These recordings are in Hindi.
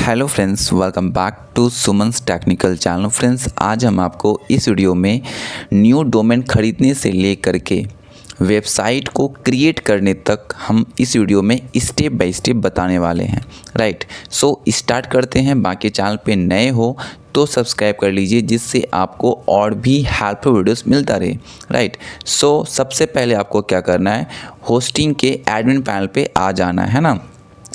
Hello friends, welcome back to Suman's technical channel. Friends, आज हम आपको इस वीडियो में न्यू डोमेन खरीदने से लेकर के वेबसाइट को क्रिएट करने तक हम इस वीडियो में स्टेप बाय स्टेप बताने वाले हैं। राइट, सो स्टार्ट करते हैं। बाकी चैनल पे नए हो तो सब्सक्राइब कर लीजिए, जिससे आपको और भी हेल्पफुल वीडियोस मिलता रहे। राइट, सो सबसे पहले आपको क्या करना है, होस्टिंग के एडमिन पैनल पे आ जाना है ना,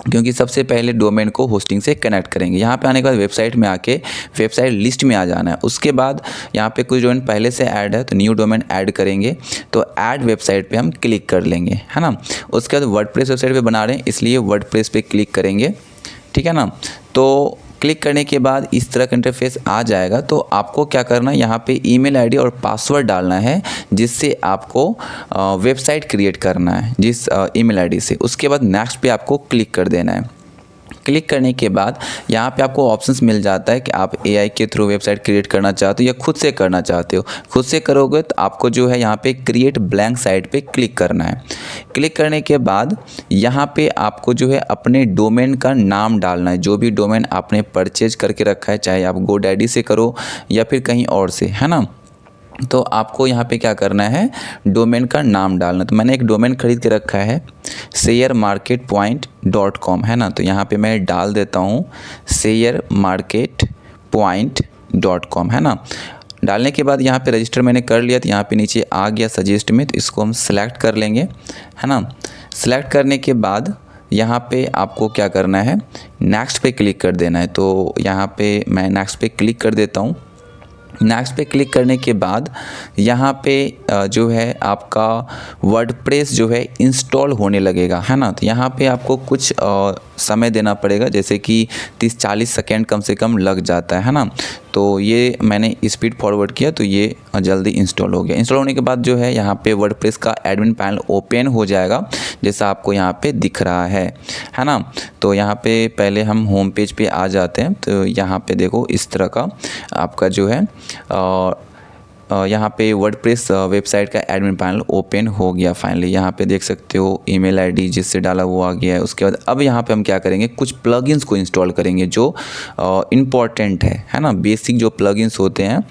क्योंकि सबसे पहले डोमेन को होस्टिंग से कनेक्ट करेंगे। यहाँ पे आने के बाद वेबसाइट में आके वेबसाइट लिस्ट में आ जाना है। उसके बाद यहाँ पे कुछ डोमेन पहले से ऐड है तो न्यू डोमेन ऐड करेंगे, तो ऐड वेबसाइट पे हम क्लिक कर लेंगे, है ना। उसके बाद वर्डप्रेस वेबसाइट पे बना रहे हैं, इसलिए वर्डप्रेस पे क्लिक करेंगे, ठीक है ना। तो क्लिक करने के बाद इस तरह का इंटरफेस आ जाएगा। तो आपको क्या करना है, यहाँ पे ईमेल आईडी और पासवर्ड डालना है, जिससे आपको वेबसाइट क्रिएट करना है जिस ईमेल आईडी से। उसके बाद नेक्स्ट पे आपको क्लिक कर देना है। क्लिक करने के बाद यहाँ पे आपको ऑप्शंस मिल जाता है कि आप एआई के थ्रू वेबसाइट क्रिएट करना चाहते हो या खुद से करना चाहते हो। खुद से करोगे तो आपको जो है यहाँ पे क्रिएट ब्लैंक साइट पे क्लिक करना है। क्लिक करने के बाद यहाँ पे आपको जो है अपने डोमेन का नाम डालना है, जो भी डोमेन आपने परचेज करके रखा है, चाहे आप गोडैडी से करो या फिर कहीं और से, है ना। तो आपको यहाँ पे क्या करना है, डोमेन का नाम डालना। तो मैंने एक डोमेन खरीद के रखा है शेयरमार्केटपॉइंट.com, है ना। तो यहाँ पे मैं डाल देता हूँ शेयरमार्केटपॉइंट.com, है ना। डालने के बाद यहाँ पे रजिस्टर मैंने कर लिया, तो यहाँ पे नीचे आ गया सजेस्ट में, तो इसको हम सेलेक्ट कर लेंगे, है ना। सेलेक्ट करने के बाद यहाँ पे आपको क्या करना है, नेक्स्ट पे क्लिक कर देना है। तो यहाँ पे मैं नेक्स्ट पे क्लिक कर देता हूँ। नेक्स्ट पे क्लिक करने के बाद यहाँ पे जो है आपका वर्डप्रेस जो है इंस्टॉल होने लगेगा, है ना। तो यहाँ पे आपको कुछ समय देना पड़ेगा, जैसे कि 30-40 सेकेंड कम से कम लग जाता है ना। तो ये मैंने स्पीड फॉरवर्ड किया तो ये जल्दी इंस्टॉल हो गया। इंस्टॉल होने के बाद जो है यहाँ पे वर्डप्रेस का एडमिन पैनल ओपन हो जाएगा, जैसा आपको यहाँ पे दिख रहा है ना। तो यहाँ पे पहले हम होम पेज पे आ जाते हैं। तो यहाँ पे देखो इस तरह का आपका जो है यहाँ पे वर्डप्रेस वेबसाइट का एडमिन पैनल ओपन हो गया फाइनली। यहाँ पे देख सकते हो ईमेल आईडी जिससे डाला वो आ गया है। उसके बाद अब यहाँ पे हम क्या करेंगे, कुछ प्लगइन्स को इंस्टॉल करेंगे जो इम्पॉर्टेंट है ना। बेसिक जो प्लगइन्स होते हैं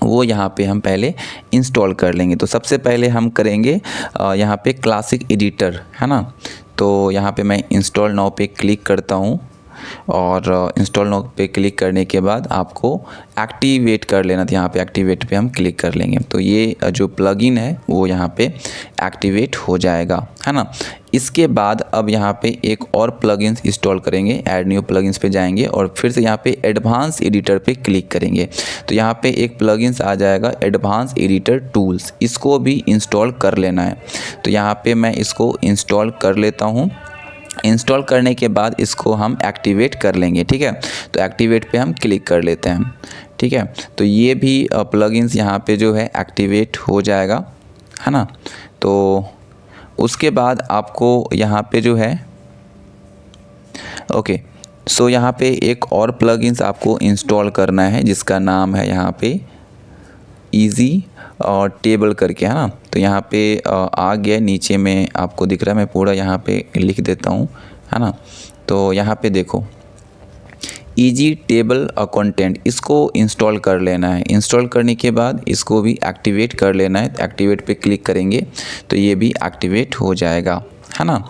वो यहाँ पे हम पहले इंस्टॉल कर लेंगे। तो सबसे पहले हम करेंगे यहाँ पे क्लासिक एडिटर, है ना। तो यहाँ पे मैं इंस्टॉल नाउ पे क्लिक करता हूँ, और इंस्टॉल नाउ पे क्लिक करने के बाद आपको एक्टिवेट कर लेना था। यहाँ पे एक्टिवेट पे हम क्लिक कर लेंगे, तो ये जो प्लगइन है वो यहाँ पे एक्टिवेट हो जाएगा, है ना। इसके बाद अब यहाँ पे एक और प्लगइन्स इंस्टॉल करेंगे, ऐड न्यू प्लगइन्स पे जाएंगे और फिर से यहाँ पे एडवांस एडिटर पे क्लिक करेंगे। तो यहाँ पे एक प्लगइन्स आ जाएगा एडवांस एडिटर टूल्स, इसको भी इंस्टॉल कर लेना है। तो यहाँ पे मैं इसको इंस्टॉल कर लेता हूँ। इंस्टॉल करने के बाद इसको हम एक्टिवेट कर लेंगे, ठीक है। तो एक्टिवेट पे हम क्लिक कर लेते हैं, ठीक है। तो ये भी प्लगइन्स यहाँ पे जो है एक्टिवेट हो जाएगा, है ना। तो उसके बाद आपको यहाँ पे जो है ओके, सो यहाँ पे एक और प्लगइन्स आपको इंस्टॉल करना है, जिसका नाम है यहाँ पे इजी और टेबल करके, है ना। तो यहाँ पे आ गया, नीचे में आपको दिख रहा है, मैं पूरा यहाँ पे लिख देता हूँ, है ना। तो यहाँ पे देखो इजी टेबल कंटेंट, इसको इंस्टॉल कर लेना है। इंस्टॉल करने के बाद इसको भी एक्टिवेट कर लेना है। एक्टिवेट पे क्लिक करेंगे तो ये भी एक्टिवेट हो जाएगा, है ना।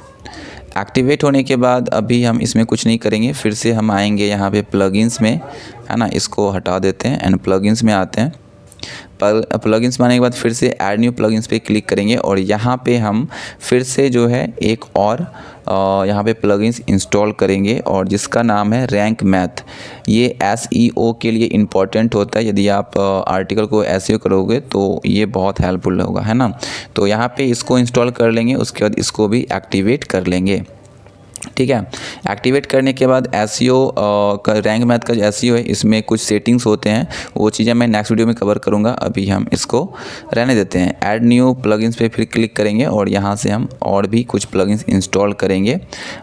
एक्टिवेट होने के बाद अभी हम इसमें कुछ नहीं करेंगे, फिर से हम आएंगे यहाँ पे प्लगइन्स में, है ना। इसको हटा देते हैं एंड प्लगइन्स में आते हैं। प्लगइन्स में आने के बाद फिर से ऐड न्यू प्लगइन्स पे क्लिक करेंगे, और यहाँ पे हम फिर से जो है एक और यहाँ पे प्लगइन्स इंस्टॉल करेंगे, और जिसका नाम है रैंक मैथ। ये एसईओ के लिए इम्पॉर्टेंट होता है। यदि आप आर्टिकल को एसईओ करोगे तो ये बहुत हेल्पफुल होगा, है ना। तो यहाँ पे इसको इंस्टॉल कर लेंगे, उसके बाद इसको भी एक्टिवेट कर लेंगे, ठीक है। एक्टिवेट करने के बाद एसईओ का रैंक मैथ का जो एसईओ है, इसमें कुछ सेटिंग्स होते हैं, वो चीज़ें मैं नेक्स्ट वीडियो में कवर करूँगा। अभी हम इसको रहने देते हैं। ऐड न्यू प्लगइन्स पे फिर क्लिक करेंगे और यहाँ से हम और भी कुछ प्लगइन्स इंस्टॉल करेंगे,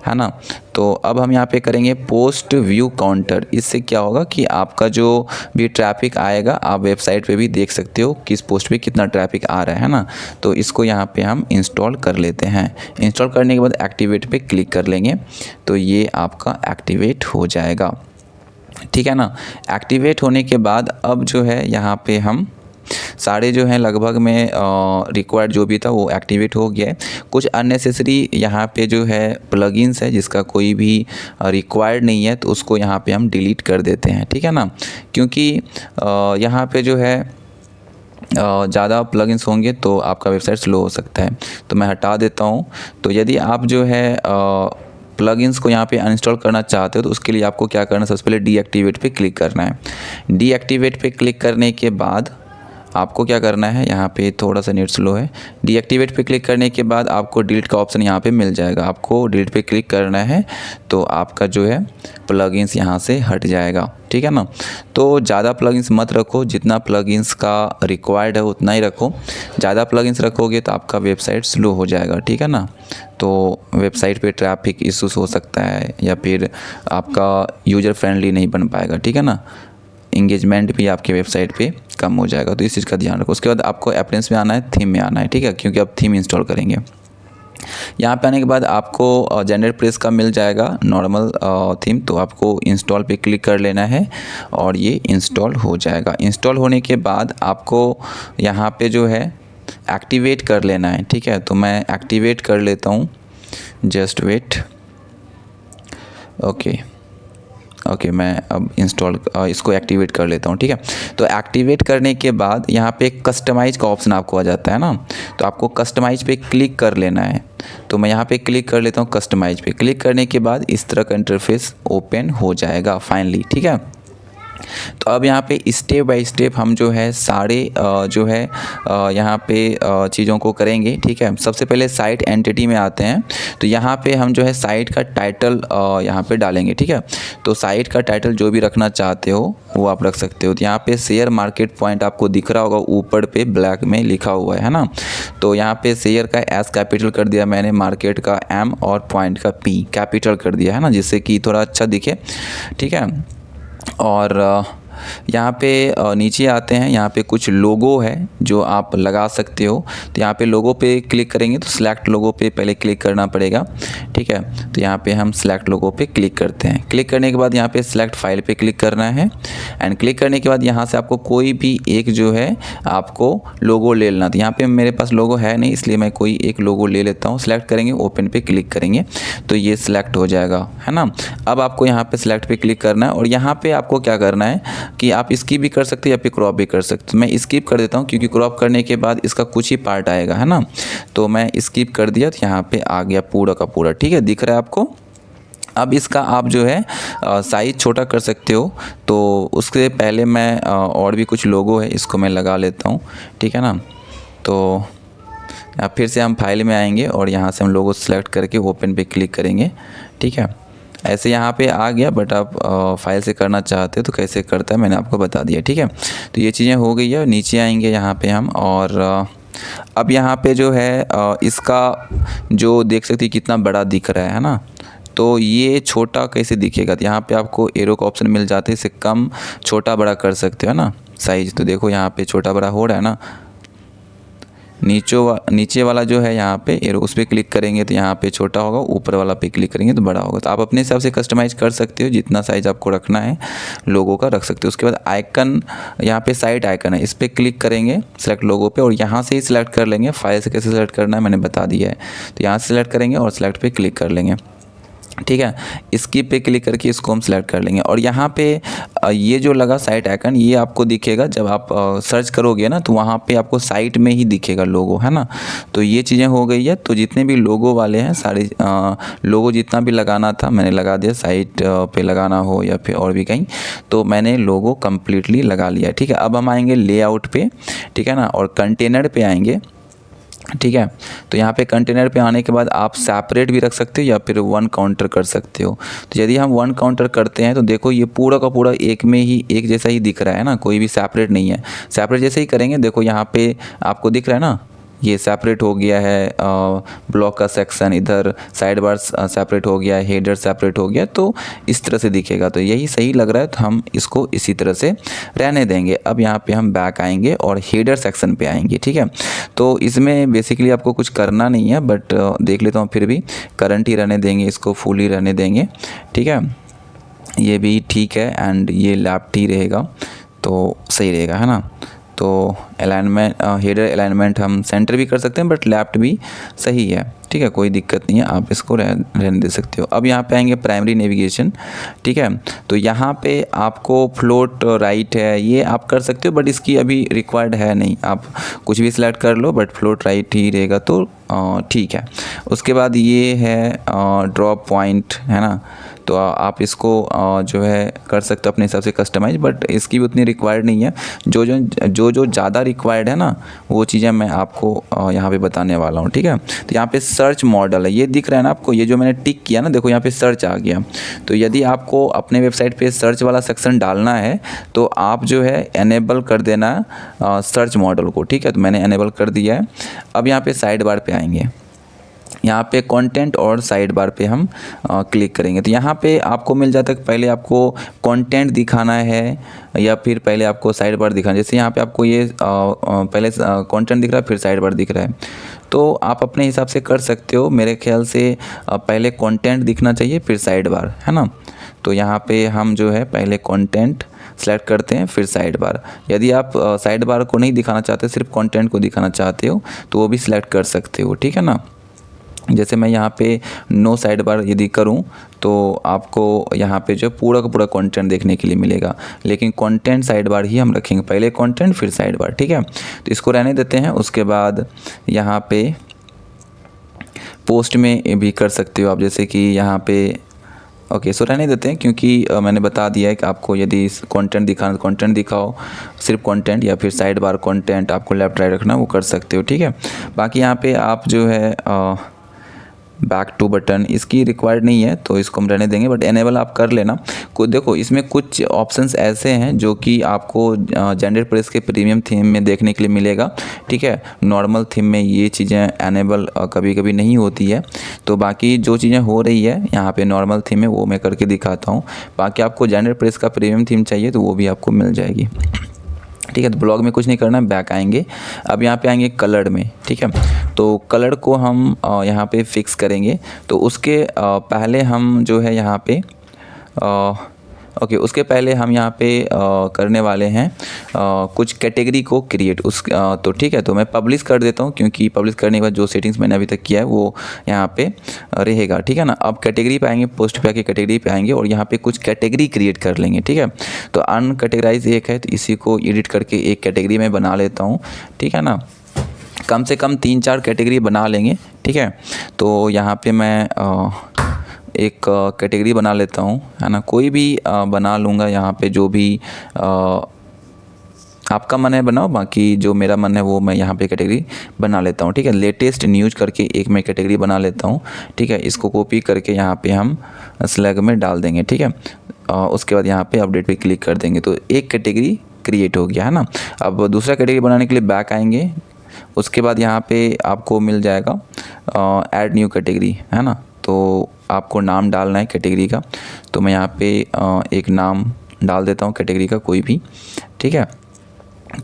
है ना। तो अब हम यहाँ पे करेंगे पोस्ट व्यू काउंटर। इससे क्या होगा कि आपका जो भी ट्रैफिक आएगा आप वेबसाइट पे भी देख सकते हो किस पोस्ट पे कितना ट्रैफिक आ रहा है ना। तो इसको यहाँ पे हम इंस्टॉल कर लेते हैं। इंस्टॉल करने के बाद एक्टिवेट पे क्लिक कर लेंगे। तो ये आपका एक्टिवेट हो जाएगा, ठीक है ना। एक्टिवेट होने के बाद अब जो है यहाँ पे हम सारे जो हैं लगभग में रिक्वायर्ड जो भी था वो एक्टिवेट हो गया है। कुछ अननेसेसरी यहाँ पे जो है प्लगइन्स है जिसका कोई भी रिक्वायर्ड नहीं है तो उसको यहाँ पे हम डिलीट कर देते हैं, ठीक है ना। क्योंकि यहाँ पे जो है ज़्यादा प्लगइन्स होंगे तो आपका वेबसाइट स्लो हो सकता है, तो मैं हटा देता हूँ। तो यदि आप जो है प्लगइन्स को यहाँ पे अनइंस्टॉल करना चाहते हो तो उसके लिए आपको क्या करना है, सबसे पहले डीएक्टिवेट पे क्लिक करना है। डीएक्टिवेट पे क्लिक करने के बाद आपको क्या करना है, यहाँ पे थोड़ा सा नेट स्लो है। डीएक्टिवेट पे क्लिक करने के बाद आपको डिलीट का ऑप्शन यहाँ पे मिल जाएगा, आपको डिलीट पे क्लिक करना है तो आपका जो है प्लगइन्स यहाँ से हट जाएगा, ठीक है ना। तो ज़्यादा प्लगइन्स मत रखो, जितना प्लगइन्स का रिक्वायर्ड है उतना ही रखो। ज़्यादा प्लगइन्स रखोगे तो आपका वेबसाइट स्लो हो जाएगा, ठीक है ना। तो वेबसाइट पे ट्रैफिक इश्यूज हो सकता है या फिर आपका यूज़र फ्रेंडली नहीं बन पाएगा, ठीक है ना। इंगेजमेंट भी आपके वेबसाइट पे कम हो जाएगा, तो इस चीज़ का ध्यान रखो। उसके बाद आपको अपीयरेंस में आना है, थीम में आना है, ठीक है, क्योंकि आप थीम इंस्टॉल करेंगे। यहाँ पे आने के बाद आपको जनरेट प्रेस का मिल जाएगा नॉर्मल थीम, तो आपको इंस्टॉल पे क्लिक कर लेना है और ये इंस्टॉल हो जाएगा। इंस्टॉल होने के बाद आपको यहाँ पे जो है एक्टिवेट कर लेना है, ठीक है। तो मैं एक्टिवेट कर लेता हूँ, जस्ट वेट। ओके, मैं अब इसको एक्टिवेट कर लेता हूँ, ठीक है। तो एक्टिवेट करने के बाद यहाँ पे कस्टमाइज का ऑप्शन आपको आ जाता है ना, तो आपको कस्टमाइज पे क्लिक कर लेना है। तो मैं यहाँ पे क्लिक कर लेता हूँ, कस्टमाइज पे क्लिक करने के बाद इस तरह का इंटरफेस ओपन हो जाएगा फाइनली, ठीक है। तो अब यहाँ पे स्टेप बाय स्टेप हम जो है सारे जो है यहाँ पे चीज़ों को करेंगे, ठीक है। सबसे पहले साइट एंटिटी में आते हैं, तो यहाँ पे हम जो है साइट का टाइटल यहाँ पे डालेंगे, ठीक है। तो साइट का टाइटल जो भी रखना चाहते हो वो आप रख सकते हो। तो यहाँ पे शेयर मार्केट पॉइंट आपको दिख रहा होगा ऊपर पे ब्लैक में लिखा हुआ है ना। तो यहाँ पे शेयर का एस कैपिटल कर दिया मैंने, मार्केट का एम और पॉइंट का पी कैपिटल कर दिया है ना, जिससे कि थोड़ा अच्छा दिखे, ठीक है। और यहाँ पे नीचे आते हैं, यहाँ पे कुछ लोगो है जो आप लगा सकते हो। तो यहाँ पे लोगो पे क्लिक करेंगे तो सिलेक्ट लोगो पे पहले क्लिक करना पड़ेगा, ठीक है। तो यहाँ पे हम सिलेक्ट लोगो पे क्लिक करते हैं। क्लिक करने के बाद यहाँ पे सिलेक्ट फाइल पे क्लिक करना है एंड क्लिक करने के बाद यहाँ से आपको कोई भी एक जो है आपको लोगो ले लेना। तो यहाँ पे मेरे पास लोगो है नहीं, इसलिए मैं कोई एक लोगो ले लेता हूँ। सिलेक्ट करेंगे, ओपन पे क्लिक करेंगे तो ये सिलेक्ट हो जाएगा, है ना। अब आपको यहाँ पे सिलेक्ट पे क्लिक करना है और यहाँ पे आपको क्या करना है कि आप स्किप भी कर सकते हैं या फिर क्रॉप भी कर सकते हैं। मैं स्किप कर देता हूँ क्योंकि क्रॉप करने के बाद इसका कुछ ही पार्ट आएगा, है ना। तो मैं स्किप कर दिया तो यहाँ पे आ गया पूरा का पूरा, ठीक है, दिख रहा है आपको। अब इसका आप जो है साइज़ छोटा कर सकते हो। तो उसके पहले मैं और भी कुछ लोगो है इसको मैं लगा लेता हूँ, ठीक है ना। तो फिर से हम फाइल में आएंगे और यहाँ से हम लोगो सेलेक्ट करके ओपन पे क्लिक करेंगे, ठीक है। ऐसे यहाँ पे आ गया, बट आप फाइल से करना चाहते हो तो कैसे करता है मैंने आपको बता दिया, ठीक है। तो ये चीज़ें हो गई है। नीचे आएंगे यहाँ पे हम और अब यहाँ पे जो है इसका जो देख सकते हैं कितना बड़ा दिख रहा है ना। तो ये छोटा कैसे दिखेगा, तो यहाँ पे आपको एरो का ऑप्शन मिल जाता है, इसे कम छोटा बड़ा कर सकते हो ना साइज़। तो देखो यहाँ पे छोटा बड़ा हो रहा है ना। नीचे वाला जो है यहाँ पे एरो उस पर क्लिक करेंगे तो यहाँ पे छोटा होगा, ऊपर वाला पे क्लिक करेंगे तो बड़ा होगा। तो आप अपने हिसाब से कस्टमाइज़ कर सकते हो, जितना साइज़ आपको रखना है लोगो का रख सकते हो। उसके बाद आइकन, यहाँ पे साइट आइकन है, इस पर क्लिक करेंगे सेलेक्ट लोगो पे और यहाँ से ही सिलेक्ट कर लेंगे। फाइल से कैसे सेलेक्ट करना है मैंने बता दिया है। तो यहाँ से सिलेक्ट करेंगे और सिलेक्ट पे क्लिक कर लेंगे, ठीक है। स्किप पे क्लिक करके इसको हम सेलेक्ट कर लेंगे और यहाँ पे ये जो लगा साइट आइकन ये आपको दिखेगा जब आप सर्च करोगे ना, तो वहाँ पे आपको साइट में ही दिखेगा लोगो, है ना। तो ये चीज़ें हो गई है। तो जितने भी लोगो वाले हैं सारे लोगो जितना भी लगाना था मैंने लगा दिया, साइट पे लगाना हो या फिर और भी कहीं, तो मैंने लोगो कम्प्लीटली लगा लिया, ठीक है। अब हम आएंगे लेआउट पे, ठीक है ना, और कंटेनर पे आएंगे, ठीक है। तो यहाँ पे कंटेनर पे आने के बाद आप सेपरेट भी रख सकते हो या फिर वन काउंटर कर सकते हो। तो यदि हम वन काउंटर करते हैं तो देखो ये पूरा का पूरा एक में ही एक जैसा ही दिख रहा है ना, कोई भी सेपरेट नहीं है। सेपरेट जैसे ही करेंगे देखो यहाँ पे आपको दिख रहा है ना, ये सेपरेट हो गया है, ब्लॉक का सेक्शन, इधर साइड बार सेपरेट हो गया, हेडर सेपरेट हो गया, तो इस तरह से दिखेगा। तो यही सही लग रहा है, तो हम इसको इसी तरह से रहने देंगे। अब यहाँ पे हम बैक आएंगे और हेडर सेक्शन पे आएंगे, ठीक है। तो इसमें बेसिकली आपको कुछ करना नहीं है, बट देख लेता हूँ, फिर भी करंट ही रहने देंगे, इसको फुल ही रहने देंगे, ठीक है। ये भी ठीक है एंड ये लेफ्ट ही रहेगा, तो सही रहेगा, है ना। तो अलाइनमेंट, हेडर अलाइनमेंट हम सेंटर भी कर सकते हैं, बट लेफ्ट भी सही है, ठीक है, कोई दिक्कत नहीं है, आप इसको रहने दे सकते हो। अब यहाँ पे आएंगे प्राइमरी नेविगेशन, ठीक है। तो यहाँ पे आपको फ्लोट राइट है, ये आप कर सकते हो, बट इसकी अभी रिक्वायर्ड है नहीं, आप कुछ भी सिलेक्ट कर लो, बट फ्लोट राइट ही रहेगा, तो ठीक है। उसके बाद ये है ड्रॉप पॉइंट, है ना। तो आप इसको जो है कर सकते हो अपने हिसाब से कस्टमाइज, बट इसकी भी उतनी रिक्वायर्ड नहीं है। जो ज़्यादा रिक्वायर्ड है ना, वो चीज़ें मैं आपको यहाँ पे बताने वाला हूँ, ठीक है। तो यहाँ पे सर्च मॉडल है, ये दिख रहा है ना आपको, ये जो मैंने टिक किया ना, देखो यहाँ पे सर्च आ गया। तो यदि आपको अपने वेबसाइट पे सर्च वाला सेक्शन डालना है, तो आप जो है एनेबल कर देना सर्च मॉडल को, ठीक है। तो मैंने एनेबल कर दिया है। अब यहाँ पे साइड बार पे आएंगे, यहाँ पे कंटेंट और साइड बार पे हम क्लिक करेंगे। तो यहाँ पे आपको मिल जाता है, पहले आपको कंटेंट दिखाना है या फिर पहले आपको साइड बार दिखाना है। जैसे यहाँ पे आपको ये पहले कंटेंट दिख रहा है, फिर साइड बार दिख रहा है, तो आप अपने हिसाब से कर सकते हो। मेरे ख्याल से पहले कंटेंट दिखना चाहिए, फिर साइड बार, है ना। तो यहाँ पे हम जो है पहले कंटेंट सेलेक्ट करते हैं, फिर साइड बार। यदि आप साइड बार को नहीं दिखाना चाहते, सिर्फ कंटेंट को दिखाना चाहते हो, तो वो भी सिलेक्ट कर सकते हो, ठीक है ना। जैसे मैं यहाँ पे नो साइड बार यदि करूँ, तो आपको यहाँ पे जो पूरा का पूरा कंटेंट देखने के लिए मिलेगा, लेकिन कंटेंट साइड बार ही हम रखेंगे, पहले कंटेंट फिर साइड बार, ठीक है। तो इसको रहने देते हैं। उसके बाद यहाँ पे पोस्ट में भी कर सकते हो आप, जैसे कि यहाँ पे ओके, सो रहने देते हैं, क्योंकि मैंने बता दिया है कि आपको यदि कंटेंट दिखाना तो कंटेंट दिखाओ, सिर्फ कंटेंट, या फिर साइड बार कंटेंट आपको लेफ्ट राइट रखना, वो कर सकते हो, ठीक है। बाकी यहाँ पे आप जो है बैक टू बटन, इसकी रिक्वायर्ड नहीं है, तो इसको हम रहने देंगे, बट एनेबल आप कर लेना। देखो इसमें कुछ ऑप्शंस ऐसे हैं जो कि आपको जनरेट प्रेस के प्रीमियम थीम में देखने के लिए मिलेगा, ठीक है। नॉर्मल थीम में ये चीज़ें एनेबल कभी कभी नहीं होती है। तो बाकी जो चीज़ें हो रही है यहाँ पे नॉर्मल थीम में, वो मैं करके दिखाता हूँ। बाकी आपको जनरेट प्रेस का प्रीमियम थीम चाहिए तो वो भी आपको मिल जाएगी, ठीक है। तो ब्लॉग में कुछ नहीं करना, बैक आएंगे। अब यहाँ पे आएंगे कलर में, ठीक है। तो कलर को हम यहाँ पे फिक्स करेंगे। तो उसके पहले हम जो है यहाँ पे ओके, उसके पहले हम यहाँ पे करने वाले हैं कुछ कैटेगरी को क्रिएट तो ठीक है। तो मैं पब्लिश कर देता हूँ, क्योंकि पब्लिश करने के बाद जो सेटिंग्स मैंने अभी तक किया है वो यहाँ पे रहेगा, ठीक है ना। अब कैटेगरी पे आएंगे, पोस्ट पे आके कैटेगरी पे आएंगे और यहाँ पे कुछ कैटेगरी क्रिएट कर लेंगे, ठीक है। तो अनकैटेगराइज एक है, तो इसी को एडिट करके एक कैटेगरी में बना लेता हूँ, ठीक है ना। कम से कम 3-4 कैटेगरी बना लेंगे, ठीक है। तो यहाँ पे मैं एक कैटेगरी बना लेता हूँ, है ना। कोई भी बना लूँगा, यहाँ पे जो भी आपका मन है बनाओ, बाकी जो मेरा मन है वो मैं यहाँ पे कैटेगरी बना लेता हूँ, ठीक है। लेटेस्ट न्यूज़ करके एक मैं कैटेगरी बना लेता हूँ, ठीक है। इसको कॉपी करके यहाँ पे हम स्लैग में डाल देंगे, ठीक है। उसके बाद यहाँ पे अपडेट पे क्लिक कर देंगे, तो एक कैटेगरी क्रिएट हो गया, है ना। अब दूसरा कैटेगरी बनाने के लिए बैक आएंगे। उसके बाद यहाँ पे आपको मिल जाएगा ऐड न्यू कैटेगरी, है ना। तो आपको नाम डालना है कैटेगरी का, तो मैं यहाँ पे एक नाम डाल देता हूँ कैटेगरी का, कोई भी, ठीक है।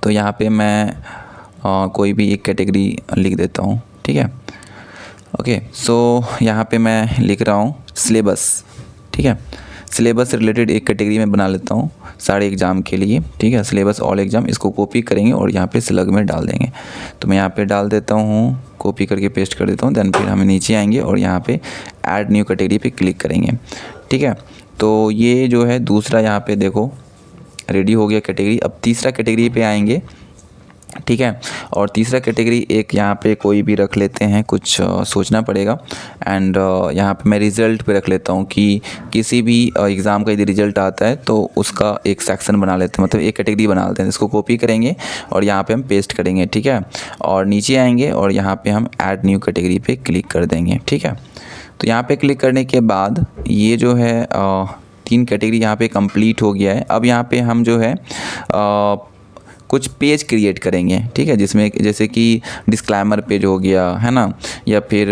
तो यहाँ पे मैं कोई भी एक कैटेगरी लिख देता हूँ, ठीक है। ओके, सो यहाँ पे मैं लिख रहा हूँ सिलेबस, ठीक है। सिलेबस से रिलेटेड एक कैटेगरी में बना लेता हूँ सारे एग्ज़ाम के लिए, ठीक है। सिलेबस ऑल एग्ज़ाम, इसको कॉपी करेंगे और यहाँ पे स्लग में डाल देंगे। तो मैं यहाँ पे डाल देता हूँ, कॉपी करके पेस्ट कर देता हूँ। देन फिर हम नीचे आएंगे और यहाँ पे ऐड न्यू कैटेगरी पे क्लिक करेंगे, ठीक है। तो ये जो है दूसरा यहाँ पे देखो रेडी हो गया कैटेगरी। अब तीसरा कैटेगरी पे आएंगे, ठीक है। और तीसरा कैटेगरी एक यहाँ पे कोई भी रख लेते हैं, कुछ सोचना पड़ेगा। एंड यहाँ पे मैं रिज़ल्ट पे रख लेता हूँ कि किसी भी एग्ज़ाम का यदि रिज़ल्ट आता है तो उसका एक सेक्शन बना लेते हैं, मतलब एक कैटेगरी बना लेते हैं। इसको कॉपी करेंगे और यहाँ पे हम पेस्ट करेंगे, ठीक है। और नीचे आएंगे और यहाँ पे हम ऐड न्यू कैटेगरी पे क्लिक कर देंगे, ठीक है। तो यहाँ पे क्लिक करने के बाद ये जो है 3 कैटेगरी यहाँ पे कंप्लीट हो गया है। अब यहाँ पे हम जो है कुछ पेज क्रिएट करेंगे, ठीक है, जिसमें जैसे कि डिस्क्लेमर पेज हो गया, है ना, या फिर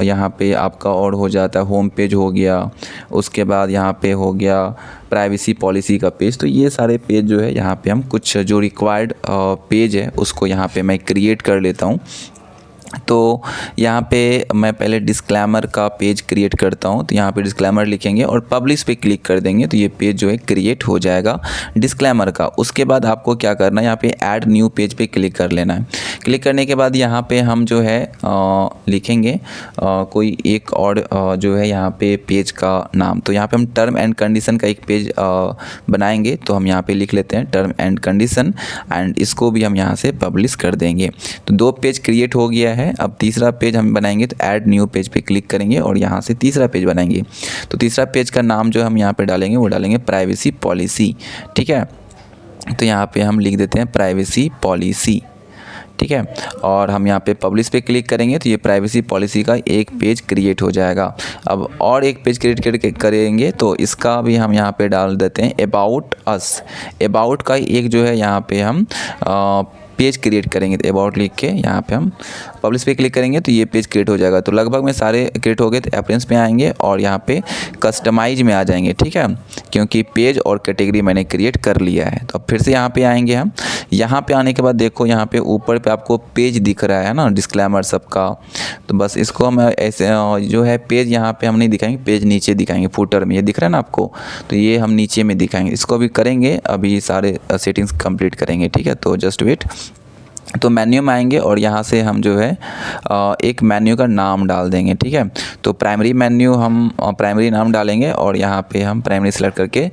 यहाँ पे आपका और हो जाता है होम पेज हो गया, उसके बाद यहाँ पे हो गया प्राइवेसी पॉलिसी का पेज। तो ये सारे पेज जो है यहाँ पे हम कुछ जो रिक्वायर्ड पेज है उसको यहाँ पे मैं क्रिएट कर लेता हूँ। तो यहाँ पे मैं पहले डिस्क्लेमर का पेज क्रिएट करता हूँ। तो यहाँ पे डिस्क्लेमर लिखेंगे और पब्लिश पे क्लिक कर देंगे तो ये पेज जो है क्रिएट हो जाएगा डिस्क्लेमर का। उसके बाद आपको क्या करना है, यहाँ पे ऐड न्यू पेज पे क्लिक कर लेना है। क्लिक करने के बाद यहाँ पे हम जो है लिखेंगे कोई एक और जो है यहाँ पे पेज का नाम। तो यहाँ पे हम टर्म एंड कंडीशन का एक पेज बनाएंगे। तो हम यहाँ पे लिख लेते हैं टर्म एंड कंडीशन, एंड इसको भी हम यहाँ से पब्लिश कर देंगे। तो 2 पेज क्रिएट हो गया है। अब तीसरा पेज हम बनाएंगे। तो ऐड न्यू पेज पे क्लिक करेंगे और यहाँ से तीसरा पेज बनाएंगे। तो तीसरा पेज का नाम जो हम यहाँ पे डालेंगे वो डालेंगे प्राइवेसी पॉलिसी, ठीक है। तो यहाँ पे हम लिख देते हैं प्राइवेसी पॉलिसी, ठीक है। और हम यहाँ पे पब्लिश पे क्लिक करेंगे तो ये प्राइवेसी पॉलिसी का एक पेज क्रिएट हो जाएगा। अब और एक पेज क्रिएट करेंगे तो इसका भी हम यहाँ पे डाल देते हैं अबाउट अस। अबाउट का एक जो है यहाँ पे हम पेज क्रिएट करेंगे। तो अबाउट लिख के यहाँ पे हम पब्लिश पे क्लिक करेंगे तो ये पेज क्रिएट हो जाएगा। तो लगभग में सारे क्रिएट हो गए। तो अपीयरेंस पे आएंगे और यहाँ पे कस्टमाइज में आ जाएंगे, ठीक है, क्योंकि पेज और कैटेगरी मैंने क्रिएट कर लिया है। तो अब फिर से यहाँ पे आएंगे हम। यहाँ पे आने के बाद देखो यहाँ पे ऊपर पे आपको पेज दिख रहा है ना, डिस्क्लेमर सबका। तो बस इसको हम ऐसे जो है पेज यहाँ पे हम नहीं दिखाएंगे, पेज नीचे दिखाएंगे, फुटर में ये दिख रहा है ना आपको, तो ये हम नीचे में दिखाएंगे। इसको भी करेंगे, अभी सारे सेटिंग्स कंप्लीट करेंगे, ठीक है। तो जस्ट वेट। तो मेन्यू में आएंगे और यहाँ से हम जो है एक मेन्यू का नाम डाल देंगे, ठीक है। तो प्राइमरी मेन्यू हम प्राइमरी नाम डालेंगे और यहाँ पे हम प्राइमरी सेलेक्ट करके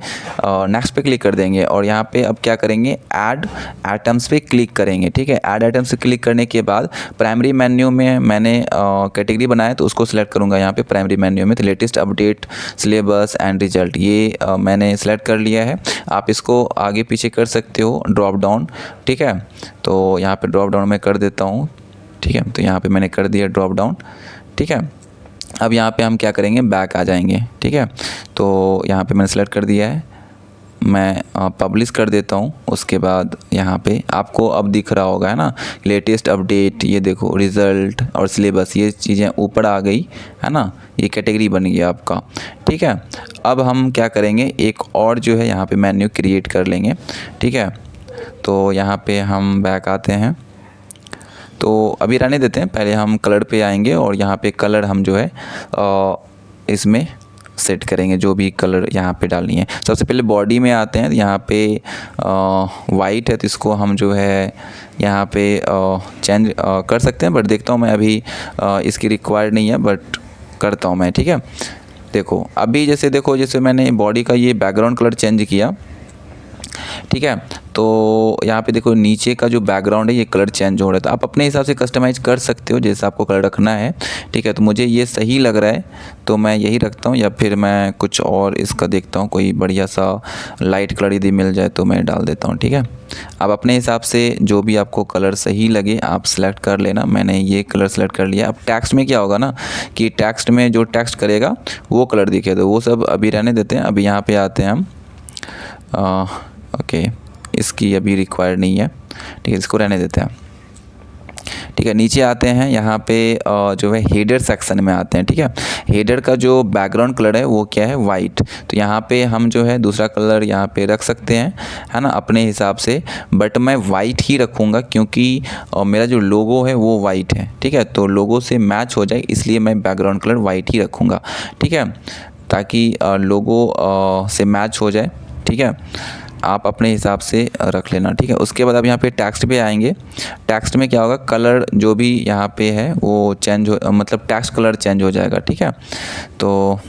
नेक्स्ट पे क्लिक कर देंगे। और यहाँ पे अब क्या करेंगे, ऐड आइटम्स पे क्लिक करेंगे, ठीक है। ऐड आइटम्स पे क्लिक करने के बाद प्राइमरी मेन्यू में मैंने कैटेगरी बनाया तो उसको सिलेक्ट करूँगा यहाँ पे प्राइमरी मेन्यू में। तो latest update, syllabus and result ये मैंने सेलेक्ट कर लिया है। आप इसको आगे पीछे कर सकते हो ड्रॉप डाउन, ठीक है। तो यहाँ पे ड्रॉप डाउन में कर देता हूँ, ठीक है। तो यहाँ पे मैंने कर दिया ड्रॉप डाउन, ठीक है। अब यहाँ पे हम क्या करेंगे, बैक आ जाएंगे, ठीक है। तो यहाँ पे मैंने सेलेक्ट कर दिया है, मैं पब्लिश कर देता हूँ। उसके बाद यहाँ पे आपको अब दिख रहा होगा, है ना, लेटेस्ट अपडेट, ये देखो रिज़ल्ट और सिलेबस, ये चीज़ें ऊपर आ गई, है ना, ये कैटेगरी बन गया आपका, ठीक है। अब हम क्या करेंगे, एक और जो है यहाँ पे मेन्यू क्रिएट कर लेंगे, ठीक है। तो यहाँ पे हम बैक आते हैं। तो अभी रहने देते हैं, पहले हम कलर पे आएंगे और यहाँ पे कलर हम जो है इसमें सेट करेंगे, जो भी कलर यहाँ पे डालनी है। सबसे पहले बॉडी में आते हैं। तो यहाँ पे वाइट है तो इसको हम जो है यहाँ पे चेंज कर सकते हैं, बट देखता हूँ मैं अभी इसकी रिक्वायर्ड नहीं है, बट करता हूँ मैं, ठीक है। देखो अभी जैसे मैंने बॉडी का ये बैकग्राउंड कलर चेंज किया, ठीक है। तो यहाँ पे देखो नीचे का जो बैकग्राउंड है ये कलर चेंज हो रहा है। तो आप अपने हिसाब से कस्टमाइज़ कर सकते हो जैसा आपको कलर रखना है, ठीक है। तो मुझे ये सही लग रहा है तो मैं यही रखता हूँ, या फिर मैं कुछ और इसका देखता हूँ, कोई बढ़िया सा लाइट कलर यदि मिल जाए तो मैं डाल देता हूँ, ठीक है। अब अपने हिसाब से जो भी आपको कलर सही लगे आप सेलेक्ट कर लेना। मैंने ये कलर सेलेक्ट कर लिया। अब टेक्स्ट में क्या होगा ना कि टेक्स्ट में जो टेक्स्ट करेगा वो कलर दिखे, तो वो सब अभी रहने देते हैं। अभी यहाँ पे आते हैं हम, ओके, इसकी अभी रिक्वायर्ड नहीं है, ठीक है, इसको रहने देते हैं, ठीक है। नीचे आते हैं, यहाँ पे जो है हेडर सेक्शन में आते हैं, ठीक है। हेडर का जो बैकग्राउंड कलर है वो क्या है, वाइट। तो यहाँ पे हम जो है दूसरा कलर यहाँ पे रख सकते हैं, है ना, अपने हिसाब से, बट मैं वाइट ही रखूँगा क्योंकि मेरा जो लोगो है वो वाइट है, ठीक है। तो लोगो से मैच हो जाए इसलिए मैं बैकग्राउंड कलर वाइट ही रखूँगा, ठीक है, ताकि लोगो से मैच हो जाए, ठीक है। आप अपने हिसाब से रख लेना, ठीक है। उसके बाद अब यहाँ पे टेक्स्ट पे आएंगे। टेक्स्ट में क्या होगा, कलर जो भी यहाँ पे है वो चेंज हो, मतलब टेक्स्ट कलर चेंज हो जाएगा, ठीक है। तो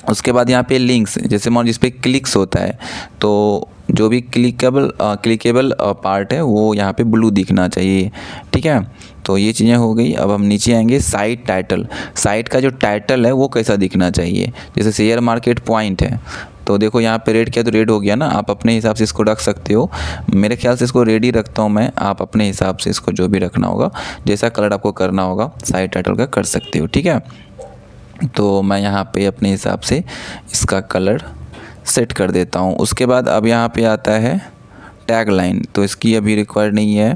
उसके बाद यहाँ पे लिंक्स, जैसे मान जिस पे क्लिक्स होता है तो जो भी क्लिकेबल पार्ट है वो यहाँ पे ब्लू दिखना चाहिए, ठीक है। तो ये चीज़ें हो गई। अब हम नीचे आएंगे, साइट टाइटल। साइट का जो टाइटल है वो कैसा दिखना चाहिए, जैसे शेयर मार्केट पॉइंट है तो देखो यहाँ पे रेड किया तो रेड हो गया ना। आप अपने हिसाब से इसको रख सकते हो, मेरे ख्याल से इसको रेड ही रखता हूँ मैं। आप अपने हिसाब से इसको जो भी रखना होगा, जैसा कलर आपको करना होगा साइट टाइटल का कर सकते हो, ठीक है। तो मैं यहाँ पे अपने हिसाब से इसका कलर सेट कर देता हूँ। उसके बाद अब यहाँ पे आता है टैग लाइन, तो इसकी अभी रिक्वायर्ड नहीं है।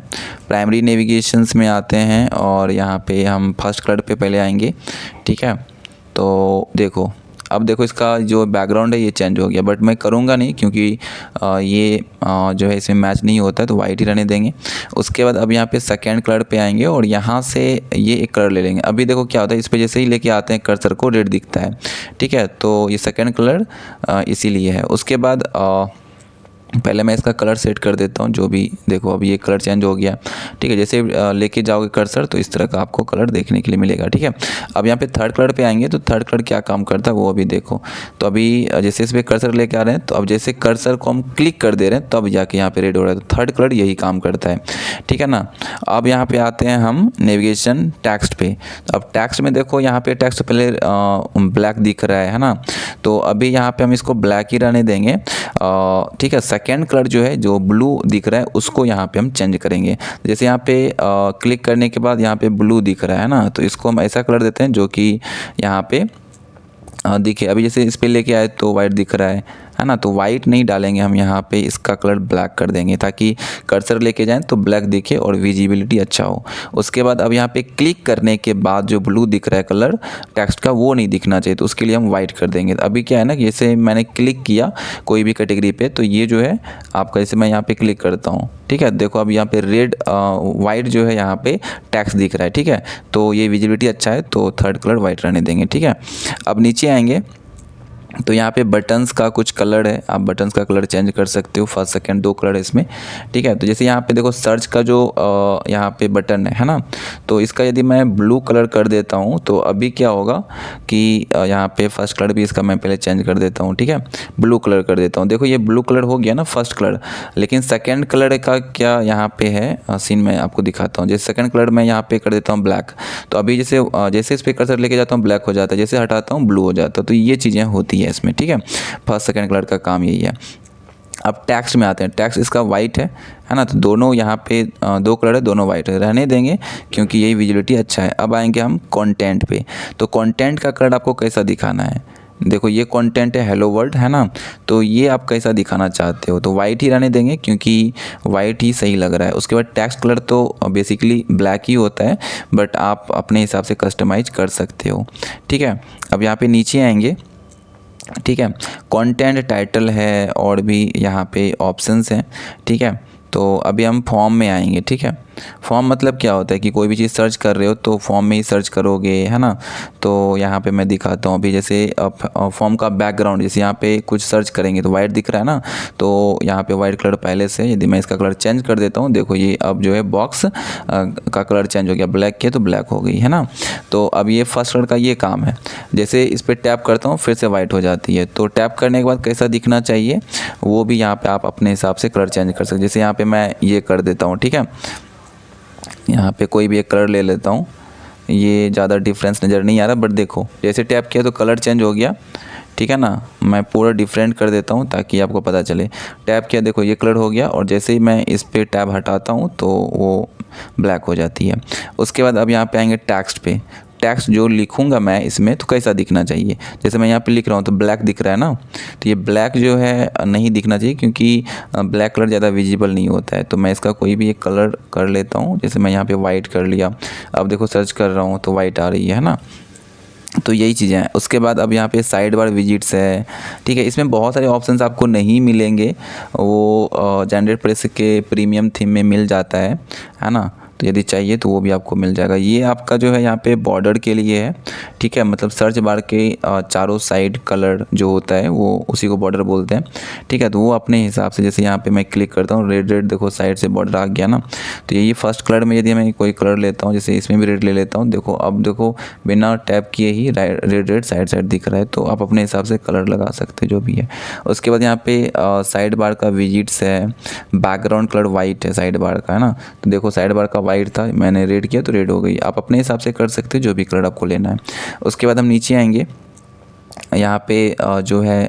प्राइमरी नेविगेशंस में आते हैं और यहाँ पे हम फर्स्ट कलर पे पहले आएंगे, ठीक है। तो देखो, अब देखो इसका जो बैकग्राउंड है ये चेंज हो गया, बट मैं करूँगा नहीं क्योंकि ये जो है इसमें मैच नहीं होता है, तो वाइट ही रहने देंगे। उसके बाद अब यहाँ पे सेकेंड कलर पे आएंगे और यहाँ से ये एक कलर ले लेंगे। अभी देखो क्या होता है, इस पे जैसे ही लेके आते हैं कर्सर को रेड दिखता है, ठीक है। तो ये सेकेंड कलर इसीलिए है। उसके बाद पहले मैं इसका कलर सेट कर देता हूँ, जो भी देखो अभी ये कलर चेंज हो गया, ठीक है। जैसे लेके जाओगे कर्सर तो इस तरह का आपको कलर देखने के लिए मिलेगा, ठीक है। अब यहाँ पे थर्ड कलर पे आएंगे तो थर्ड कलर क्या काम करता है वो अभी देखो। तो अभी जैसे इस पर कर्सर लेके आ रहे हैं, तो अब जैसे कर्सर को हम क्लिक कर दे रहे हैं तब जाके यहाँ पे रेड हो रहा है, तो थर्ड कलर यही काम करता है, ठीक है ना। अब यहाँ पे आते हैं हम नेविगेशन टेक्स्ट पे। अब टेक्स्ट में देखो, यहाँ पे टेक्स्ट पहले ब्लैक दिख रहा है ना, तो अभी यहाँ पे हम इसको ब्लैक ही रहने देंगे, ठीक है। सेकेंड कलर जो है, जो ब्लू दिख रहा है, उसको यहाँ पे हम चेंज करेंगे। जैसे यहाँ पे क्लिक करने के बाद यहाँ पे ब्लू दिख रहा है ना, तो इसको हम ऐसा कलर देते हैं जो कि यहाँ पे दिखे। अभी जैसे इस पे लेके आए तो वाइट दिख रहा है ना, तो वाइट नहीं डालेंगे हम, यहाँ पे इसका कलर ब्लैक कर देंगे ताकि कर्सर लेके जाएं तो ब्लैक दिखे और विजिबिलिटी अच्छा हो। उसके बाद अब यहाँ पे क्लिक करने के बाद जो ब्लू दिख रहा है कलर टेक्स्ट का, वो नहीं दिखना चाहिए, तो उसके लिए हम वाइट कर देंगे। अभी क्या है ना, जैसे मैंने क्लिक किया कोई भी कैटेगरी पे, तो ये जो है आपका, जैसे मैं यहाँ पे क्लिक करता हूँ, ठीक है, देखो अब यहाँ पे रेड वाइट जो है यहाँ पे टेक्स्ट दिख रहा है, ठीक है। तो ये विजिबिलिटी अच्छा है, तो थर्ड कलर वाइट रहने देंगे, ठीक है। अब नीचे आएंगे तो यहाँ पे बटन्स का कुछ कलर है, आप बटन्स का कलर चेंज कर सकते हो, फर्स्ट सेकंड दो कलर है इसमें, ठीक है। तो जैसे यहाँ पे देखो सर्च का जो यहाँ पे बटन है ना, तो इसका यदि मैं ब्लू कलर कर देता हूँ तो अभी क्या होगा कि यहाँ पे फर्स्ट कलर भी इसका मैं पहले चेंज कर देता हूँ, ठीक है, ब्लू कलर कर देता हूँ। देखो ये ब्लू कलर हो गया ना फर्स्ट कलर, लेकिन सेकेंड कलर का क्या यहाँ पे है सीन में आपको दिखाता हूँ। जैसे सेकेंड कलर मैं यहाँ पे कर देता हूँ ब्लैक, तो अभी जैसे इस पर कर्सर लेके जाता हूँ ब्लैक हो जाता है, जैसे हटाता हूँ ब्लू हो जाता है, तो ये चीज़ें होती है इसमें, ठीक है। फर्स्ट सेकंड कलर का काम यही है। अब टेक्स्ट में आते हैं, टेक्स्ट इसका वाइट है ना, तो दोनों यहाँ पे दो कलर है, दोनों वाइट है, रहने देंगे क्योंकि यही विजिबिलिटी अच्छा है। अब आएंगे हम कंटेंट पे, तो कंटेंट का कलर आपको कैसा दिखाना है, देखो ये कंटेंट है हेलो वर्ल्ड, है ना, तो ये आप कैसा दिखाना चाहते हो, तो वाइट ही रहने देंगे क्योंकि वाइट ही सही लग रहा है। उसके बाद टेक्स्ट कलर तो बेसिकली ब्लैक ही होता है, बट आप अपने हिसाब से कस्टमाइज कर सकते हो, ठीक है। अब यहाँ पे नीचे आएंगे, ठीक है, कंटेंट टाइटल है और भी यहाँ पे ऑप्शंस हैं, ठीक है। तो अभी हम फॉर्म में आएंगे, ठीक है। फॉर्म मतलब क्या होता है कि कोई भी चीज़ सर्च कर रहे हो तो फॉर्म में ही सर्च करोगे, है ना। तो यहाँ पे मैं दिखाता हूँ, अभी जैसे फॉर्म का बैकग्राउंड, जैसे यहाँ पे कुछ सर्च करेंगे तो वाइट दिख रहा है ना, तो यहाँ पे वाइट कलर पहले से, यदि मैं इसका कलर चेंज कर देता हूँ, देखो ये अब जो है बॉक्स का कलर चेंज हो गया, ब्लैक किया तो ब्लैक हो गई, है ना। तो अब ये फर्स्ट कलर का ये काम है। जैसे इस पर टैप करता हूँ फिर से वाइट हो जाती है, तो टैप करने के बाद कैसा दिखना चाहिए वो भी यहाँ पे आप अपने हिसाब से कलर चेंज कर सकते। जैसे यहाँ पे मैं ये कर देता हूँ, ठीक है, यहाँ पे कोई भी एक कलर ले लेता हूँ, ये ज़्यादा डिफरेंस नज़र नहीं आ रहा, बट देखो जैसे टैप किया तो कलर चेंज हो गया, ठीक है ना। मैं पूरा डिफरेंट कर देता हूँ ताकि आपको पता चले। टैप किया देखो ये कलर हो गया, और जैसे ही मैं इस पे टैब हटाता हूँ तो वो ब्लैक हो जाती है। उसके बाद अब यहाँ पे आएंगे टेक्स्ट पे, टेक्स्ट जो लिखूंगा मैं इसमें तो कैसा दिखना चाहिए, जैसे मैं यहाँ पे लिख रहा हूँ तो ब्लैक दिख रहा है ना, तो ये ब्लैक जो है नहीं दिखना चाहिए क्योंकि ब्लैक कलर ज़्यादा विजिबल नहीं होता है। तो मैं इसका कोई भी एक कलर कर लेता हूँ, जैसे मैं यहाँ पे वाइट कर लिया, अब देखो सर्च कर रहा हूँ तो वाइट आ रही है ना। तो यही चीज़ें हैं। उसके बाद अब यहाँ पे साइड बार विजिट्स है, ठीक है, इसमें बहुत सारे ऑप्शंस आपको नहीं मिलेंगे, वो जनरेट प्रेस के प्रीमियम थीम में मिल जाता है ना। तो यदि चाहिए तो वो भी आपको मिल जाएगा। ये आपका जो है यहाँ पे बॉर्डर के लिए है, ठीक है, मतलब सर्च बार के चारों साइड कलर जो होता है वो उसी को बॉर्डर बोलते हैं, ठीक है। तो वो अपने हिसाब से, जैसे यहाँ पे मैं क्लिक करता हूँ रेड रेड, देखो साइड से बॉर्डर आ गया ना। तो यही फर्स्ट कलर में यदि मैं कोई कलर लेता हूँ, जैसे इसमें भी रेड ले लेता हूँ, देखो अब देखो बिना टैप किए ही रेड रेड साइड साइड दिख रहा है। तो आप अपने हिसाब से कलर लगा सकते जो भी है। उसके बाद यहाँ पे साइड बार का विजिट्स है, बैकग्राउंड कलर वाइट है साइड बार का, है ना। तो देखो साइड बार का वाइट था, मैंने रेड किया तो रेड हो गई। आप अपने हिसाब से कर सकते हो जो भी कलर आपको लेना है। उसके बाद हम नीचे आएंगे, यहाँ पे जो है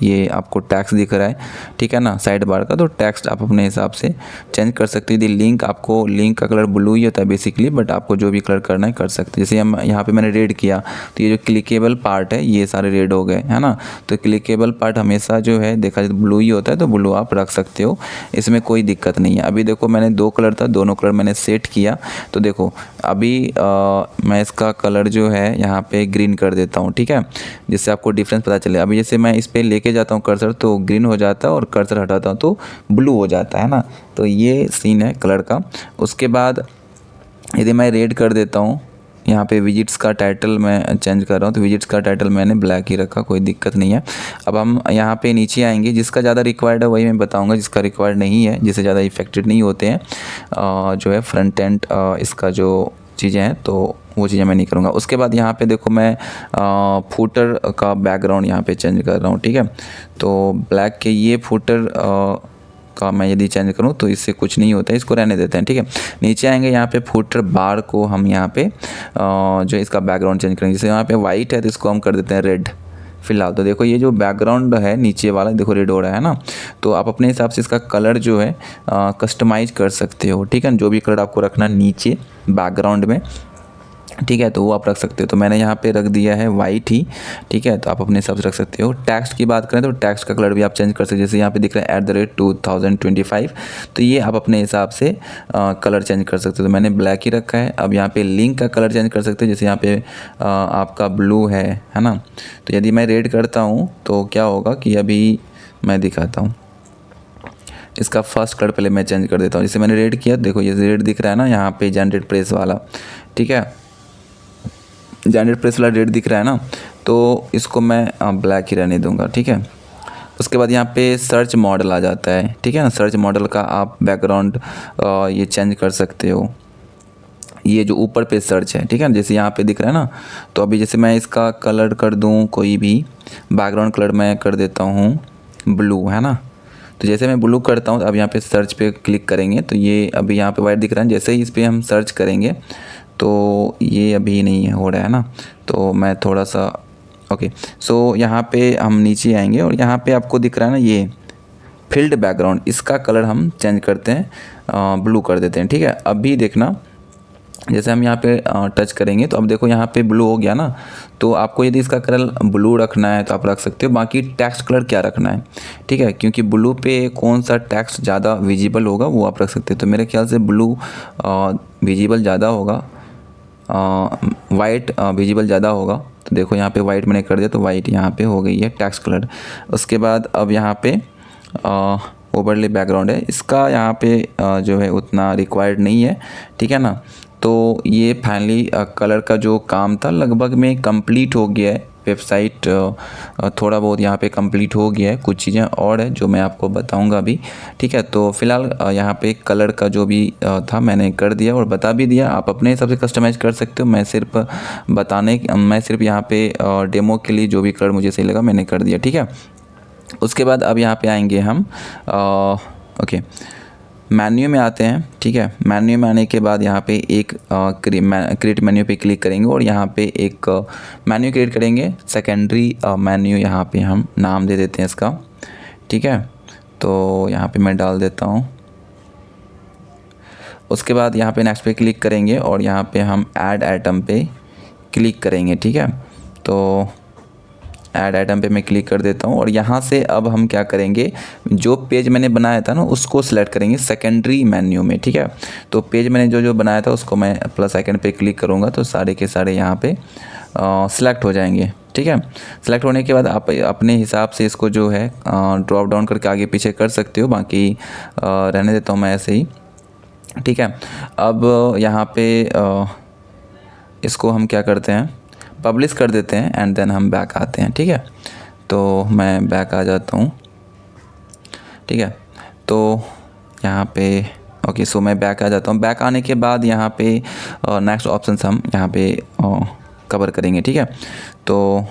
ये आपको टेक्स्ट दिख रहा है, ठीक है ना, साइड बार का, तो टेक्स्ट आप अपने हिसाब से चेंज कर सकते हैं। यदि लिंक आपको, लिंक का कलर ब्लू ही होता है बेसिकली, बट आपको जो भी कलर करना है कर सकते हैं। जैसे हम यहाँ पे मैंने रेड किया तो ये जो क्लिकेबल पार्ट है ये सारे रेड हो गए, है ना। तो क्लिकेबल पार्ट हमेशा जो है देखा जाए ब्लू ही होता है, तो ब्लू आप रख सकते हो, इसमें कोई दिक्कत नहीं है। अभी देखो मैंने 2 कलर था, दोनों कलर मैंने सेट किया, तो देखो अभी मैं इसका कलर जो है यहाँ पे ग्रीन कर देता हूँ, ठीक है, जिससे आपको डिफरेंस पता चले। अभी जैसे मैं इस पर लेके जाता हूँ कर्सर तो ग्रीन हो जाता है, और कर्सर हटाता हूँ तो ब्लू हो जाता है ना। तो ये सीन है कलर का। उसके बाद यदि मैं रेड कर देता हूँ, यहाँ पे विजिट्स का टाइटल मैं चेंज कर रहा हूँ, तो विजिट्स का टाइटल मैंने ब्लैक ही रखा, कोई दिक्कत नहीं है। अब हम यहाँ पे नीचे आएंगे, जिसका ज़्यादा रिक्वायर्ड है वही मैं बताऊँगा, जिसका रिक्वायर्ड नहीं है, जिससे ज़्यादा इफेक्टेड नहीं होते हैं जो है फ्रंट एंड इसका जो चीज़ें हैं, तो वो चीज़ें मैं नहीं करूँगा। उसके बाद यहाँ पे देखो मैं फूटर का बैकग्राउंड यहाँ पे चेंज कर रहा हूँ, ठीक है। तो ब्लैक के ये फूटर का मैं यदि चेंज करूँ तो इससे कुछ नहीं होता है, इसको रहने देते हैं, ठीक है। नीचे आएंगे, यहाँ पे फुटर बार को हम यहाँ पे जो इसका बैकग्राउंड चेंज करेंगे। जैसे यहाँ पे वाइट है तो इसको हम कर देते हैं रेड फिलहाल। तो देखो ये जो बैकग्राउंड है नीचे वाला, देखो रेड हो रहा है ना। तो आप अपने हिसाब से इसका कलर जो है कस्टमाइज कर सकते हो, ठीक है। जो भी कलर आपको रखना नीचे बैकग्राउंड में, ठीक है, तो वो आप रख सकते हो। तो मैंने यहाँ पे रख दिया है वाइट ही, ठीक है। तो आप अपने हिसाब से रख सकते हो। टेक्स्ट की बात करें तो टेक्स्ट का कलर भी आप चेंज कर सकते हो। जैसे यहाँ पे दिख रहा है @2025, तो ये आप अपने हिसाब से कलर चेंज कर सकते हो। तो मैंने ब्लैक ही रखा है। अब यहाँ पे लिंक का कलर चेंज कर सकते हो, जैसे यहाँ पे आपका ब्लू है ना। तो यदि मैं रेड करता हूँ तो क्या होगा कि अभी मैं दिखाता हूँ, इसका फर्स्ट कलर पहले मैं चेंज कर देता हूँ। जैसे मैंने रेड किया, देखो ये रेड दिख रहा है ना यहाँ पे, जनरेट प्रेस वाला, ठीक है, जनरेट प्रेस वाला रेड दिख रहा है ना। तो इसको मैं ब्लैक ही रहने दूंगा, ठीक है। उसके बाद यहाँ पे सर्च मॉडल आ जाता है, ठीक है ना। सर्च मॉडल का आप बैकग्राउंड ये चेंज कर सकते हो, ये जो ऊपर पे सर्च है, ठीक है, जैसे यहाँ पे दिख रहा है ना। तो अभी जैसे मैं इसका कलर कर दूँ, कोई भी बैकग्राउंड कलर मैं कर देता हूँ ब्लू, है ना। तो जैसे मैं ब्लू करता हूँ, अब यहाँ पे सर्च पे क्लिक करेंगे तो ये अभी यहाँ पे वाइट दिख रहा है। जैसे ही इस पर हम सर्च करेंगे तो ये अभी नहीं हो रहा है ना। तो मैं थोड़ा सा ओके, सो यहाँ पे हम नीचे आएंगे, और यहाँ पे आपको दिख रहा है ना ये फील्ड बैकग्राउंड, इसका कलर हम चेंज करते हैं, ब्लू कर देते हैं, ठीक है। अभी देखना, जैसे हम यहाँ पे टच करेंगे तो अब देखो यहाँ पे ब्लू हो गया ना। तो आपको यदि इसका कलर ब्लू रखना है तो आप रख सकते हो, बाकी टेक्स्ट कलर क्या रखना है, ठीक है, क्योंकि ब्लू पे कौन सा टेक्स्ट ज़्यादा विजिबल होगा वो आप रख सकते हो। तो मेरे ख्याल से ब्लू विजिबल ज़्यादा होगा, वाइट विजिबल ज़्यादा होगा। तो देखो यहाँ पे वाइट मैंने कर दिया, तो वाइट यहाँ पे हो गई है टेक्स्ट कलर। उसके बाद अब यहाँ पे ओवरले बैकग्राउंड है, इसका यहाँ पे जो है उतना रिक्वायर्ड नहीं है, ठीक है ना। तो ये फाइनली कलर का जो काम था लगभग में कंप्लीट हो गया है। वेबसाइट थोड़ा बहुत यहाँ पे कंप्लीट हो गया है, कुछ चीज़ें और है जो मैं आपको बताऊंगा अभी, ठीक है। तो फिलहाल यहाँ पे कलर का जो भी था मैंने कर दिया और बता भी दिया, आप अपने हिसाब से कस्टमाइज कर सकते हो। मैं सिर्फ यहाँ पे डेमो के लिए जो भी कलर मुझे सही लगा मैंने कर दिया, ठीक है। उसके बाद अब यहाँ पे आएंगे हम ओके, मेन्यू में आते हैं, ठीक है। मेन्यू में आने के बाद यहाँ पे एक क्रिएट मेन्यू पे क्लिक करेंगे, और यहाँ पे एक मेन्यू क्रिएट करेंगे, सेकेंडरी मेन्यू यहाँ पे हम नाम दे देते हैं इसका, ठीक है। तो यहाँ पे मैं डाल देता हूँ। उसके बाद यहाँ पे नेक्स्ट पे क्लिक करेंगे, और यहाँ पे हम ऐड आइटम पे क्लिक करेंगे, ठीक है। तो ऐड आइटम पे मैं क्लिक कर देता हूँ, और यहाँ से अब हम क्या करेंगे, जो पेज मैंने बनाया था ना उसको सिलेक्ट करेंगे सेकेंडरी मेन्यू में, ठीक है। तो पेज मैंने जो बनाया था उसको मैं प्लस आइकन पे क्लिक करूँगा तो सारे के सारे यहाँ पे सिलेक्ट हो जाएंगे, ठीक है। सिलेक्ट होने के बाद आप अपने हिसाब से इसको जो है ड्रॉप डाउन करके आगे पीछे कर सकते हो, बाकी रहने देता हूँ मैं ऐसे ही, ठीक है। अब यहाँ पे इसको हम क्या करते हैं, पब्लिश कर देते हैं, एंड देन हम बैक आते हैं, ठीक है। तो मैं बैक आ जाता हूँ, ठीक है। तो यहाँ पे ओके, सो मैं बैक आ जाता हूँ। बैक आने के बाद यहाँ पे नेक्स्ट ऑप्शन हम यहाँ पे कवर करेंगे, ठीक है। तो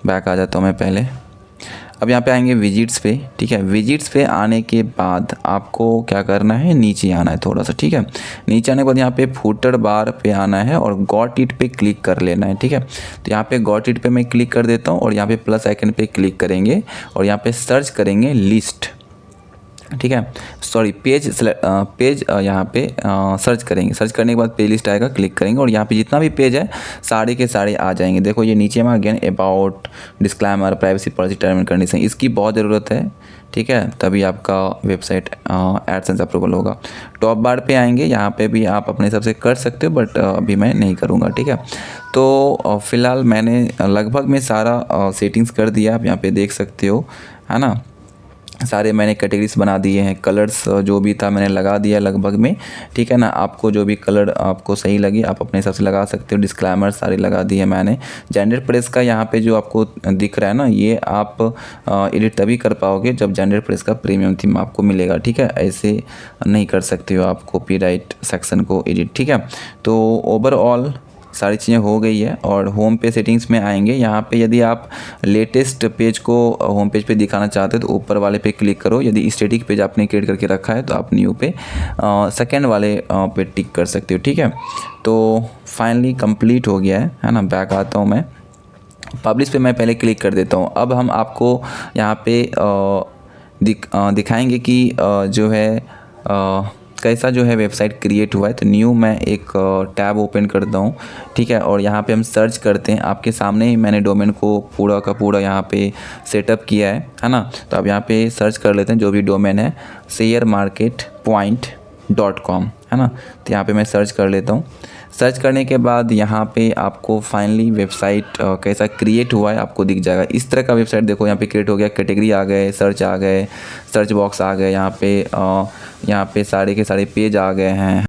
बैक आ जाता हूँ मैं पहले। अब यहाँ पे आएंगे विजिट्स पे, ठीक है। विजिट्स पे आने के बाद आपको क्या करना है, नीचे आना है थोड़ा सा, ठीक है। नीचे आने के बाद यहाँ पे फुटर बार पे आना है और गॉट इट पे क्लिक कर लेना है, ठीक है। तो यहाँ पे गॉट इट पे मैं क्लिक कर देता हूँ और यहाँ पे प्लस आइकन पे क्लिक करेंगे और यहाँ पे सर्च करेंगे लिस्ट, ठीक है। सॉरी पेज यहाँ पे सर्च करेंगे। सर्च करने के बाद प्ले लिस्ट आएगा, क्लिक करेंगे और यहाँ पे जितना भी पेज है सारे के सारे आ जाएंगे। देखो ये नीचे में again about, disclaimer, privacy policy, term and condition, इसकी बहुत ज़रूरत है, ठीक है, तभी आपका वेबसाइट एडसेंस अप्रूवल होगा। टॉप बार पे आएंगे, यहाँ पे भी आप अपने हिसाब से कर सकते हो बट अभी मैं नहीं करूँगा, ठीक है। तो फ़िलहाल मैंने लगभग में सारा सेटिंग्स कर दिया, आप यहाँ पे देख सकते हो, है ना। सारे मैंने कैटेगरीज बना दिए हैं, कलर्स जो भी था मैंने लगा दिया लगभग में, ठीक है ना। आपको जो भी कलर आपको सही लगे आप अपने हिसाब से लगा सकते हो। डिस्क्लेमर सारे लगा दिए मैंने। जेंडर प्रेस का यहाँ पे जो आपको दिख रहा है ना, ये आप एडिट तभी कर पाओगे जब जेंडर प्रेस का प्रीमियम थीम आपको मिलेगा, ठीक है। ऐसे नहीं कर सकते हो आप कॉपीराइट सेक्शन को एडिट, ठीक है। तो ओवरऑल सारी चीज़ें हो गई है और होम पे सेटिंग्स में आएंगे। यहाँ पे यदि आप लेटेस्ट पेज को होम पेज पे दिखाना चाहते हो तो ऊपर वाले पे क्लिक करो। यदि स्टैटिक पेज आपने क्रिएट करके रखा है तो आप न्यू पे सेकेंड वाले पे टिक कर सकते हो, ठीक है। तो फाइनली कंप्लीट हो गया है ना। बैक आता हूँ मैं, पब्लिश पे मैं पहले क्लिक कर देता हूँ। अब हम आपको यहाँ पे दिखाएंगे कि जो है कैसा जो है वेबसाइट क्रिएट हुआ है। तो न्यू मैं एक टैब ओपन करता हूँ, ठीक है। और यहाँ पे हम सर्च करते हैं। आपके सामने ही मैंने डोमेन को पूरा का पूरा यहाँ पे सेटअप किया है ना। तो अब यहाँ पे सर्च कर लेते हैं जो भी डोमेन है, sharemarketpoint.com, है ना। तो यहाँ पे मैं सर्च कर लेता हूँ। सर्च करने के बाद यहाँ पे आपको फाइनली वेबसाइट कैसा क्रिएट हुआ है आपको दिख जाएगा। इस तरह का वेबसाइट देखो यहाँ पे क्रिएट हो गया। कैटेगरी आ गए, सर्च आ गए, सर्च बॉक्स आ गए, यहाँ पे सारे के सारे पेज आ गए हैं।